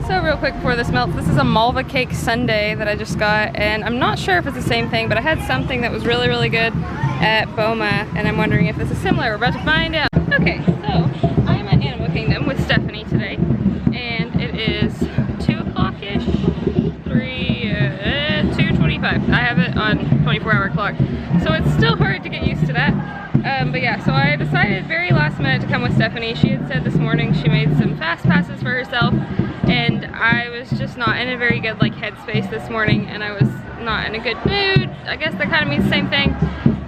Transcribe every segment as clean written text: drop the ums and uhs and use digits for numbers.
So real quick before this melts, this is a malva cake sundae that I just got, and I'm not sure if it's the same thing, but I had something that was really, really good at Boma, and I'm wondering if this is similar. We're about to find out. Okay, so I'm at Animal Kingdom with Stephanie today, and it is 2 o'clock-ish, 2:25. I have it on 24-hour clock, so it's still hard to get used to that. But yeah, so I decided very last minute to come with Stephanie. She had said this morning she made some fast passes for herself, and I was just not in a very good like headspace this morning, and I was not in a good mood. I guess that kind of means the same thing.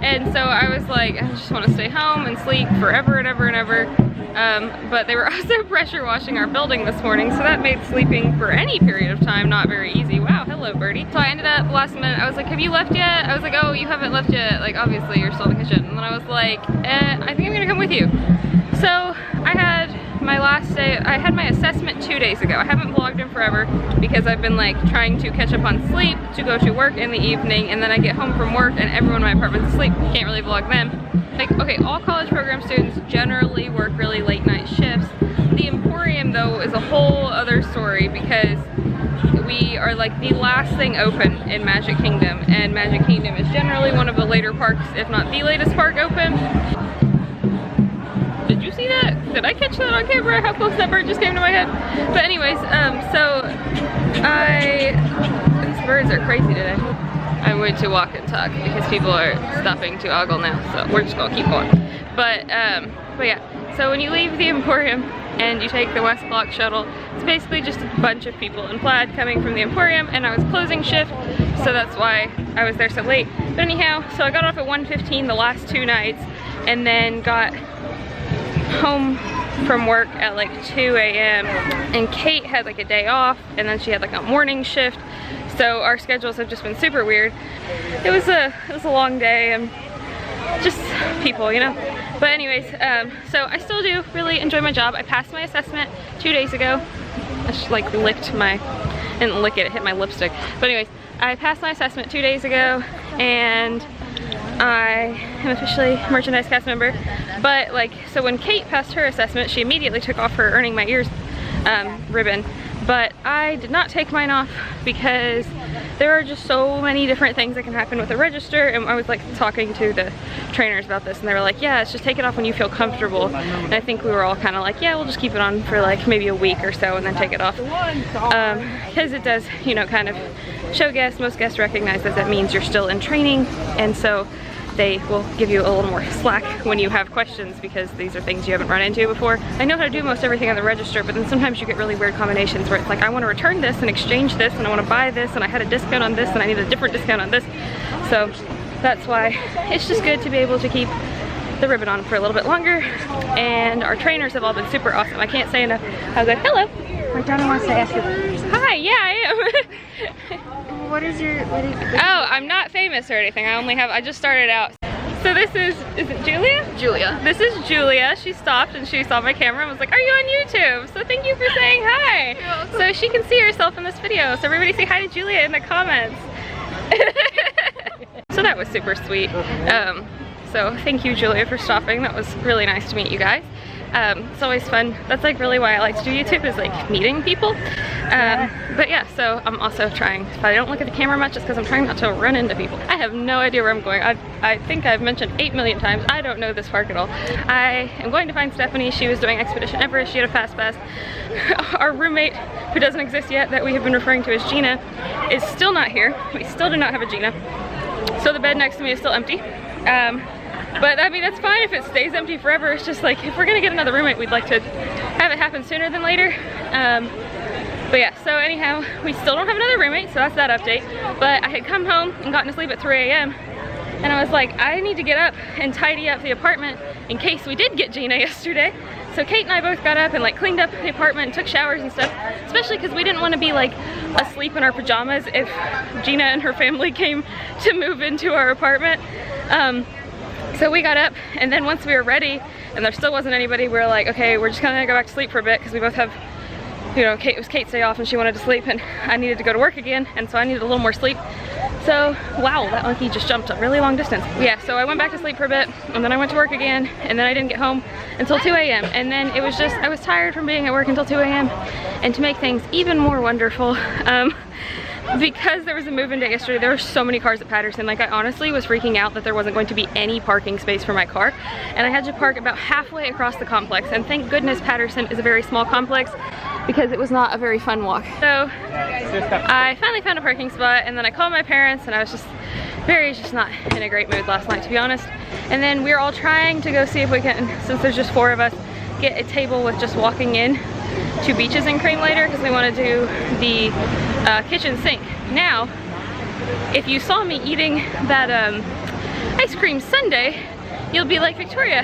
And so I was like, I just want to stay home and sleep forever and ever and ever. But they were also pressure washing our building this morning, so that made sleeping for any period of time not very easy. Wow, hello birdie. So I ended up last minute, I was like, have you left yet? I was like, oh, you haven't left yet. Like, obviously you're still in the kitchen. And then I was like, I think I'm gonna come with you. So I had my last day, I had my assessment 2 days ago. I haven't vlogged in forever because I've been like trying to catch up on sleep to go to work in the evening, and then I get home from work and everyone in my apartment's asleep. Can't really vlog them. Like, okay, all college program students generally work really late night shifts. The Emporium though is a whole other story because we are like the last thing open in Magic Kingdom, and Magic Kingdom is generally one of the later parks, if not the latest park open. Did you see that? Did I catch that on camera? How close that bird just came to my head? But anyways, these birds are crazy today. I'm going to walk and talk because people are stopping to ogle now, so we're just gonna keep going. But yeah, so when you leave the Emporium and you take the West Block shuttle, it's basically just a bunch of people in plaid coming from the Emporium, and I was closing shift, so that's why I was there so late. But anyhow, so I got off at 1:15 the last 2 nights, and then got home from work at like 2 a.m. and Kate had like a day off, and then she had like a morning shift, so our schedules have just been super weird. It was a long day and just people, you know. But anyways, so I still do really enjoy my job. I passed my assessment 2 days ago. I just like licked my, didn't lick it, it hit my lipstick. But anyways, I passed my assessment 2 days ago, and I am officially a merchandise cast member. But like, so when Kate passed her assessment, she immediately took off her earning my ears ribbon. But I did not take mine off because there are just so many different things that can happen with a register, and I was like talking to the trainers about this, and they were like, yeah, it's just take it off when you feel comfortable. And I think we were all kind of like, yeah, we'll just keep it on for like maybe a week or so and then take it off. Because it does, you know, kind of show guests, most guests recognize that that means you're still in training, and so they will give you a little more slack when you have questions because these are things you haven't run into before. I know how to do most everything on the register, but then sometimes you get really weird combinations where it's like, I want to return this and exchange this, and I want to buy this, and I had a discount on this, and I need a different discount on this. So that's why it's just good to be able to keep the ribbon on for a little bit longer. And our trainers have all been super awesome. I can't say enough how good. Hello. My daughter wants to ask you. Hi, yeah, I am. What is your, Oh, I'm not famous or anything. I just started out. So this is it Julia? Julia. This is Julia. She stopped and she saw my camera and was like, are you on YouTube? So thank you for saying hi. So she can see herself in this video. So everybody say hi to Julia in the comments. So that was super sweet. So thank you, Julia, for stopping. That was really nice to meet you guys. It's always fun. That's like really why I like to do YouTube, is like meeting people. But yeah, so I'm also trying, if I don't look at the camera much, it's because I'm trying not to run into people. I have no idea where I'm going. I think I've mentioned 8 million times, I don't know this park at all. I am going to find Stephanie. She was doing Expedition Everest. She had a fast pass. Our roommate, who doesn't exist yet, that we have been referring to as Gina, is still not here. We still do not have a Gina. So the bed next to me is still empty. But I mean, that's fine if it stays empty forever. It's just like, if we're gonna get another roommate, we'd like to have it happen sooner than later. But yeah, so anyhow, we still don't have another roommate, so that's that update. But I had come home and gotten to sleep at 3 a.m. and I was like, I need to get up and tidy up the apartment in case we did get Gina yesterday. So Kate and I both got up and like cleaned up the apartment and took showers and stuff, especially because we didn't want to be like asleep in our pajamas if Gina and her family came to move into our apartment. So we got up, and then once we were ready and there still wasn't anybody, we were like, okay, we're just gonna go back to sleep for a bit because we both have, you know, it was Kate's day off and she wanted to sleep, and I needed to go to work again, and so I needed a little more sleep. So, wow, that monkey just jumped a really long distance. Yeah, so I went back to sleep for a bit, and then I went to work again, and then I didn't get home until 2 a.m. And then it was just, I was tired from being at work until 2 a.m. And to make things even more wonderful, because there was a move-in day yesterday, there were so many cars at Patterson. Like, I honestly was freaking out that there wasn't going to be any parking space for my car. And I had to park about halfway across the complex. And thank goodness Patterson is a very small complex, because it was not a very fun walk. So I finally found a parking spot, and then I called my parents, and I was just not in a great mood last night, to be honest. And then we were all trying to go see if we can, since there's just 4 of us, get a table with just walking in to Beaches and Cream later, because we want to do the kitchen sink. Now, if you saw me eating that ice cream sundae, you'll be like, Victoria,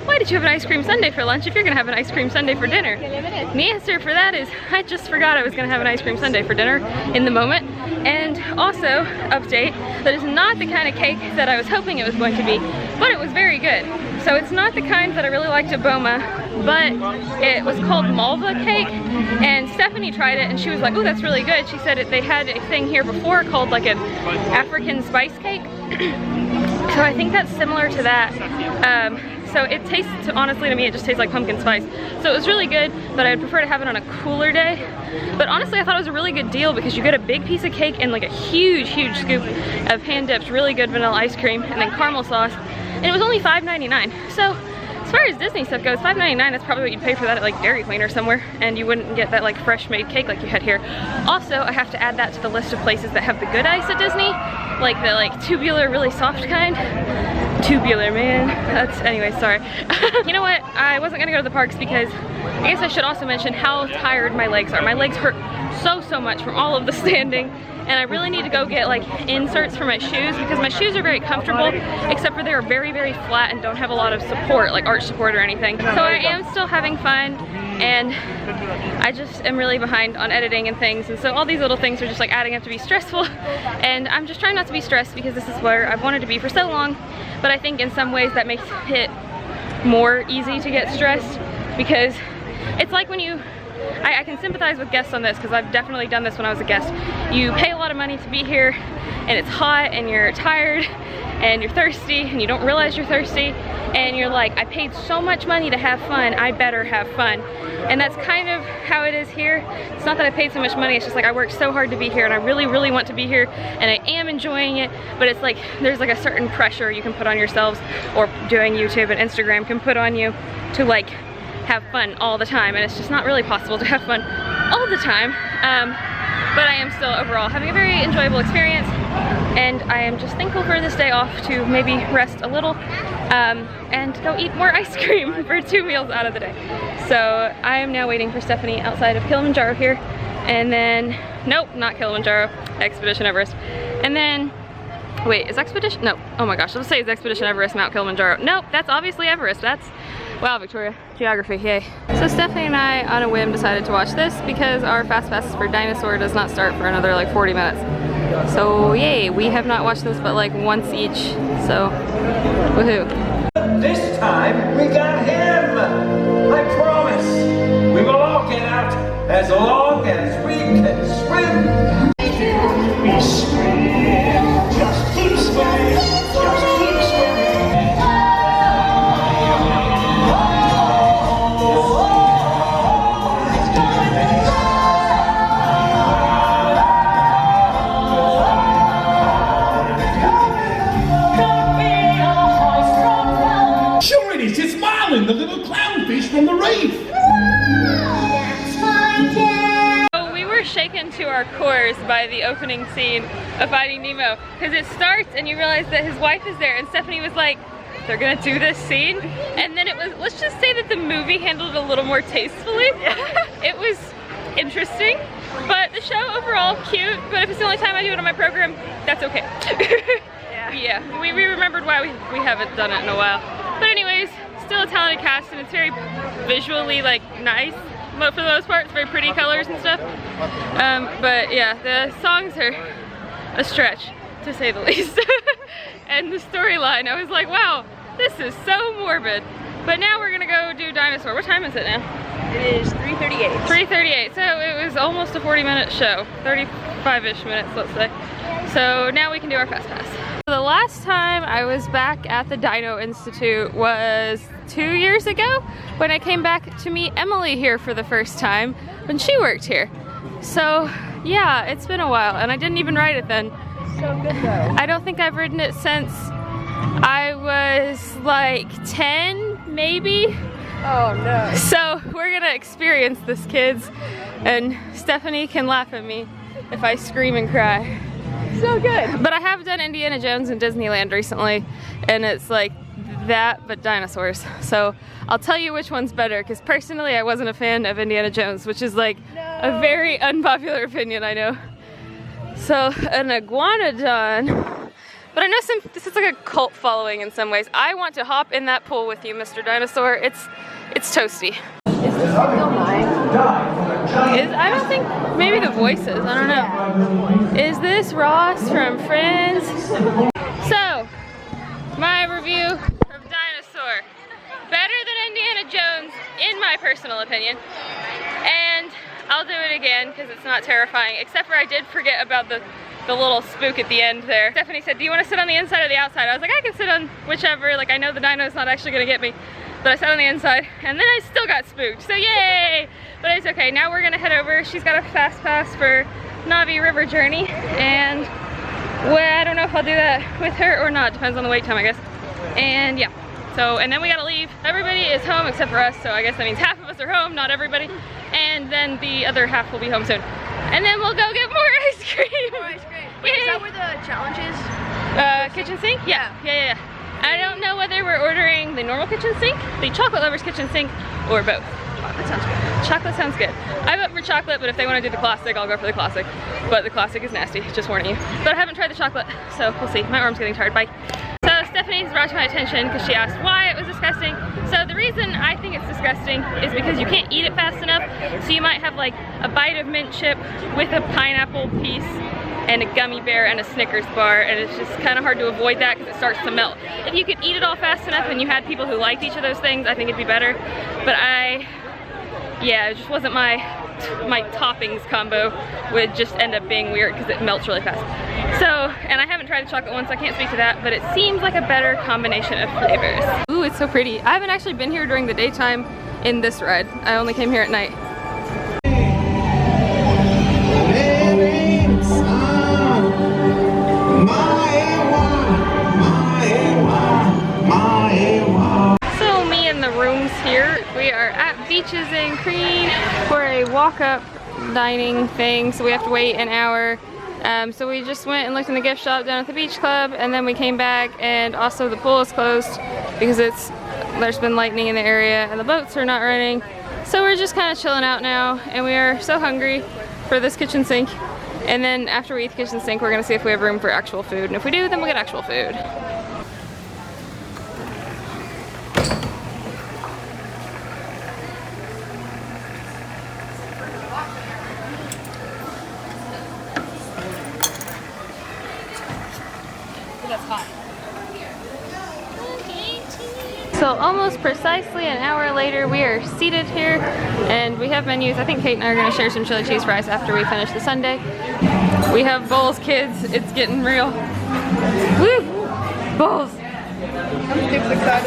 why did you have an ice cream sundae for lunch if you're gonna have an ice cream sundae for dinner? And the answer for that is, I just forgot I was gonna have an ice cream sundae for dinner in the moment. And also, update, that is not the kind of cake that I was hoping it was going to be, but it was very good. So it's not the kind that I really liked at Boma, but it was called Malva cake, and Stephanie tried it and she was like, oh, that's really good. She said they had a thing here before called like an African spice cake. So I think that's similar to that. So it tastes, honestly to me, it just tastes like pumpkin spice. So it was really good, but I'd prefer to have it on a cooler day. But honestly, I thought it was a really good deal because you get a big piece of cake and like a huge, huge scoop of hand-dipped, really good vanilla ice cream, and then caramel sauce. And it was only $5.99. So as far as Disney stuff goes, $5.99, that's probably what you'd pay for that at like Dairy Queen or somewhere, and you wouldn't get that like fresh made cake like you had here. Also, I have to add that to the list of places that have the good ice at Disney, like the like tubular, really soft kind. Tubular, man. That's, anyway, sorry. You know what? I wasn't gonna go to the parks because I guess I should also mention how tired my legs are. My legs hurt so much from all of the standing, and I really need to go get like inserts for my shoes because my shoes are very comfortable, except for they're very, very flat and don't have a lot of support, like arch support or anything. So I am still having fun, and I just am really behind on editing and things, and so all these little things are just like adding up to be stressful, and I'm just trying not to be stressed because this is where I've wanted to be for so long. But I think in some ways that makes it more easy to get stressed, because it's like when you, I can sympathize with guests on this because I've definitely done this when I was a guest. You pay a lot of money to be here, and it's hot, and you're tired, and you're thirsty, and you don't realize you're thirsty, and you're like, I paid so much money to have fun, I better have fun. And that's kind of how it is here. It's not that I paid so much money, it's just like I worked so hard to be here, and I really, really want to be here, and I am enjoying it, but it's like, there's like a certain pressure you can put on yourselves, or doing YouTube and Instagram can put on you to like have fun all the time, and it's just not really possible to have fun all the time. But I am still overall having a very enjoyable experience, and I am just thankful for this day off to maybe rest a little and go eat more ice cream for 2 meals out of the day. So I am now waiting for Stephanie outside of Kilimanjaro here, and then, nope, not Kilimanjaro, Expedition Everest. And then, wait, is Expedition? No, oh my gosh, let's say it's Expedition Everest, Mount Kilimanjaro. Nope, that's obviously Everest. That's, wow, Victoria, geography, yay. So Stephanie and I, on a whim, decided to watch this because our Fast Pass for Dinosaur does not start for another like 40 minutes. So yay, we have not watched this but like once each, so woohoo. This time we got him! I promise! We will all get out as long as we can swim! We swim, just keep swimming, just keep swimming. Sure it is, it's Marlin, the little clownfish from the reef. So we were shaken to our cores by the opening scene of Finding Nemo, because it starts and you realize that his wife is there, and Stephanie was like, they're gonna do this scene, and then it was, let's just say that the movie handled it a little more tastefully. It was interesting, but the show overall cute, but if it's the only time I do it on my program, that's okay. Yeah, we remembered why we haven't done it in a while. But anyways, still a talented cast, and it's very visually like nice, but for the most part it's very pretty colors and stuff. But yeah, the songs are a stretch, to say the least. And the storyline, I was like, wow, this is so morbid. But now we're gonna go do Dinosaur. What time is it now? It is 3:38. 3:38, so it was almost a 40-minute show. 35-ish minutes, let's say. So now we can do our Fast Pass. The last time I was back at the Dino Institute was 2 years ago when I came back to meet Emily here for the first time when she worked here. So yeah, it's been a while and I didn't even ride it then. So good though. I don't think I've ridden it since I was like 10 maybe. Oh no. So we're gonna experience this, kids, and Stephanie can laugh at me if I scream and cry. So good. But I have done Indiana Jones in Disneyland recently, and it's like that but dinosaurs. So I'll tell you which one's better, because personally I wasn't a fan of Indiana Jones, which is like a very unpopular opinion, I know. So an iguanodon, but I know this is like a cult following in some ways. I want to hop in that pool with you, Mr. Dinosaur. It's toasty. Is this still mine? I don't think, maybe the voices, I don't know. Is this Ross from Friends? So, my review of Dinosaur. Better than Indiana Jones, in my personal opinion. And I'll do it again because it's not terrifying, except for I did forget about the little spook at the end there. Stephanie said, do you want to sit on the inside or the outside? I was like, I can sit on whichever, like I know the dino's not actually gonna get me. But I sat on the inside and then I still got spooked, so yay! But it's okay, now we're gonna head over. She's got a fast pass for Navi River Journey, and well, I don't know if I'll do that with her or not, depends on the wait time I guess. And yeah, so, and then we gotta leave. Everybody is home except for us, so I guess that means half of us are home, not everybody. And then the other half will be home soon. And then we'll go get more ice cream! More ice cream. Wait, is that where the challenge is? Kitchen sink? Yeah. I don't know whether we're ordering the normal kitchen sink, the chocolate lovers kitchen sink, or both. That sounds good. Chocolate sounds good. I vote for chocolate, but if they want to do the classic, I'll go for the classic. But the classic is nasty, just warning you. But I haven't tried the chocolate, so we'll see. My arm's getting tired, bye. So Stephanie's brought to my attention because she asked why it was disgusting. So the reason I think it's disgusting is because you can't eat it fast enough. So you might have like a bite of mint chip with a pineapple piece and a gummy bear and a Snickers bar, and it's just kind of hard to avoid that because it starts to melt. If you could eat it all fast enough and you had people who liked each of those things, I think it'd be better. But yeah, it just wasn't my toppings combo would just end up being weird because it melts really fast. So, and I haven't tried the chocolate one, so I can't speak to that, but it seems like a better combination of flavors. Ooh, it's so pretty. I haven't actually been here during the daytime in this ride. I only came here at night. So me and the rooms here, we are at Beaches and Cream for a walk-up dining thing, so we have to wait an hour. So we just went and looked in the gift shop down at the beach club, and then we came back, and also the pool is closed because there's been lightning in the area and the boats are not running. So we're just kind of chilling out now, and we are so hungry for this kitchen sink. And then after we eat the kitchen sink, we're gonna see if we have room for actual food, and if we do, then we'll get actual food. So almost precisely an hour later, we are seated here and we have menus. I think Kate and I are going to share some chili cheese fries after we finish the sundae. We have bowls, kids. It's getting real. Woo! Bowls.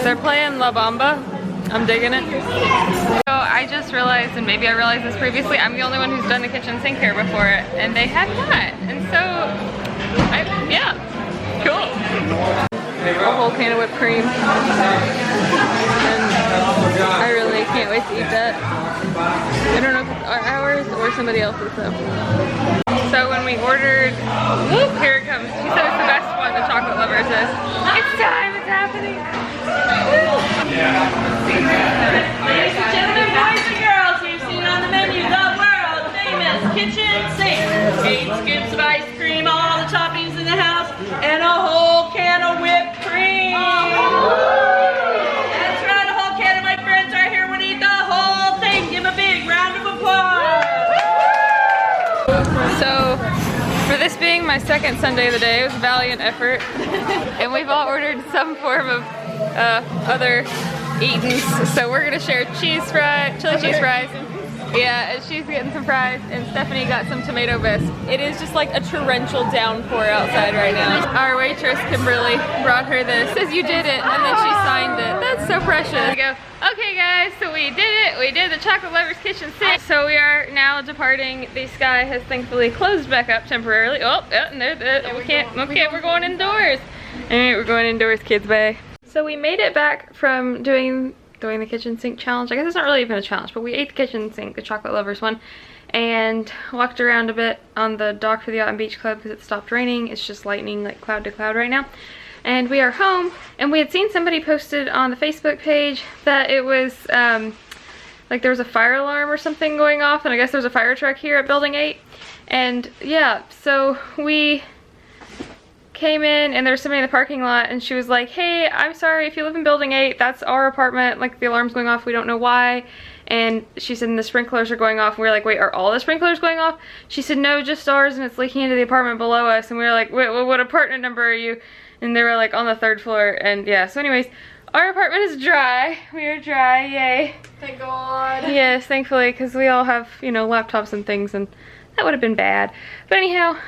They're playing La Bamba. I'm digging it. So I just realized, and maybe I realized this previously, I'm the only one who's done the kitchen sink here before, and they have not. And so, yeah, cool. A whole can of whipped cream. And I really can't wait to eat that. I don't know if it's ours or somebody else's though. So when we ordered, whoop, here it comes. She said it's the best one, the chocolate lover says. It's time, it's happening. Ladies and gentlemen, boys and girls, we've seen on the menu the world famous kitchen sink. 8 scoops of ice cream, all the toppings in the house, and a whole can of whipped cream. That's right, a whole can of my friends right here would eat the whole thing. Give them a big round of applause. So, for this being my second sundae of the day, it was a valiant effort. And we've all ordered some form of other eatings. So we're gonna share chili cheese fries, Yeah, and she's getting some fries, and Stephanie got some tomato bisque. It is just like a torrential downpour outside right now. Our waitress, Kimberly, brought her this. Says you did it, and then she signed it. That's so precious. There we go. Okay guys, so we did it. We did the Chocolate Lovers Kitchen Sink. So we are now departing. The sky has thankfully closed back up temporarily. Oh, we can't. Okay, we're going indoors. All right, we're going indoors, kids' bay. So we made it back from doing the kitchen sink challenge. I guess it's not really even a challenge, but we ate the kitchen sink, the Chocolate Lovers one, and walked around a bit on the dock for the Yacht and Beach Club because it stopped raining. It's just lightning like cloud to cloud right now. And we are home, and we had seen somebody posted on the Facebook page that it was like there was a fire alarm or something going off, and I guess there was a fire truck here at Building 8. And yeah, so we came in and there was somebody in the parking lot, and she was like, hey, I'm sorry, if you live in Building 8, that's our apartment, like the alarm's going off, we don't know why. And she said, and the sprinklers are going off. And we were like, wait, are all the sprinklers going off? She said, no, just ours, and it's leaking into the apartment below us. And we were like, wait, what apartment number are you? And they were like on the 3rd floor. And yeah, so anyways, our apartment is dry. We are dry, yay. Thank God. Yes, thankfully, because we all have, you know, laptops and things, and that would have been bad. But anyhow,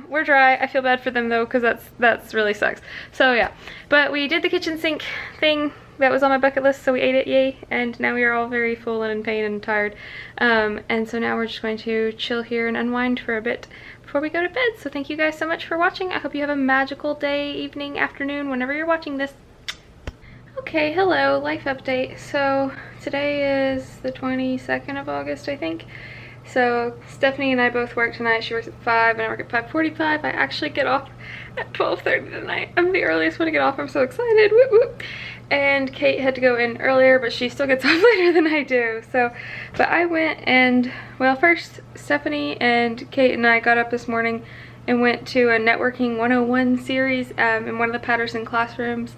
we're dry. I feel bad for them though, because that's really sucks. So yeah, but we did the kitchen sink thing that was on my bucket list, so we ate it, yay. And now we are all very full and in pain and tired. And so now we're just going to chill here and unwind for a bit before we go to bed. So thank you guys so much for watching. I hope you have a magical day, evening, afternoon, whenever you're watching this. Okay, hello, life update. So today is the 22nd of August, I think. So Stephanie and I both work tonight. She works at 5 and I work at 5:45. I actually get off at 12:30 tonight. I'm the earliest one to get off. I'm so excited. Whoop, whoop. And Kate had to go in earlier, but she still gets off later than I do. So, but I went and, well, first Stephanie and Kate and I got up this morning and went to a Networking 101 series in one of the Patterson classrooms.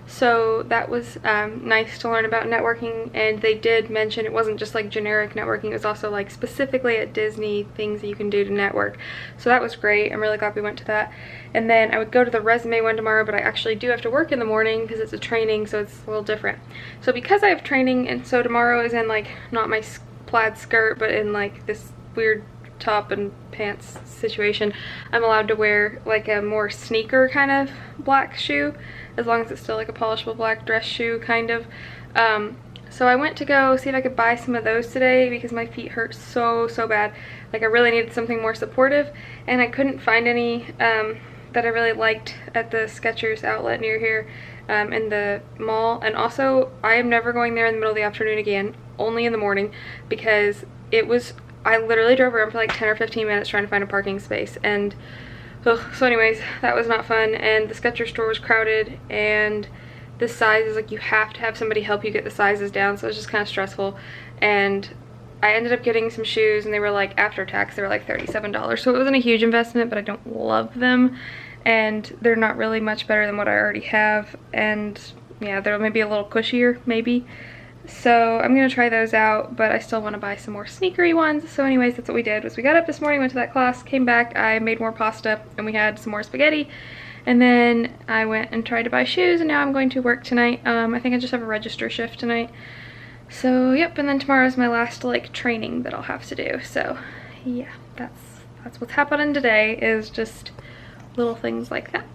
So that was nice to learn about networking, and they did mention it wasn't just like generic networking, it was also like specifically at Disney things that you can do to network. So that was great. I'm really glad we went to that. And then I would go to the resume one tomorrow, but I actually do have to work in the morning because it's a training, so it's a little different. So because I have training, and so tomorrow is in like not my plaid skirt, but in like this weird top and pants situation, I'm allowed to wear like a more sneaker kind of black shoe, as long as it's still like a polishable black dress shoe kind of. So I went to go see if I could buy some of those today because my feet hurt so bad. Like I really needed something more supportive, and I couldn't find any that I really liked at the Skechers outlet near here in the mall. And also I am never going there in the middle of the afternoon again, only in the morning, because it was, I literally drove around for like 10 or 15 minutes trying to find a parking space. And so anyways, that was not fun. And the Skechers store was crowded, and the sizes, like you have to have somebody help you get the sizes down, so it was just kind of stressful. And I ended up getting some shoes, and they were like, after tax, they were like $37. So it wasn't a huge investment, but I don't love them, and they're not really much better than what I already have. And yeah, they're maybe a little cushier, maybe. So I'm gonna try those out, but I still want to buy some more sneakery ones. So anyways, that's what we did. Was we got up this morning, went to that class, came back, I made more pasta, and we had some more spaghetti, and then I went and tried to buy shoes, and now I'm going to work tonight. I think I just have a register shift tonight. So yep, and then tomorrow is my last like training that I'll have to do. So yeah, that's what's happening today, is just little things like that.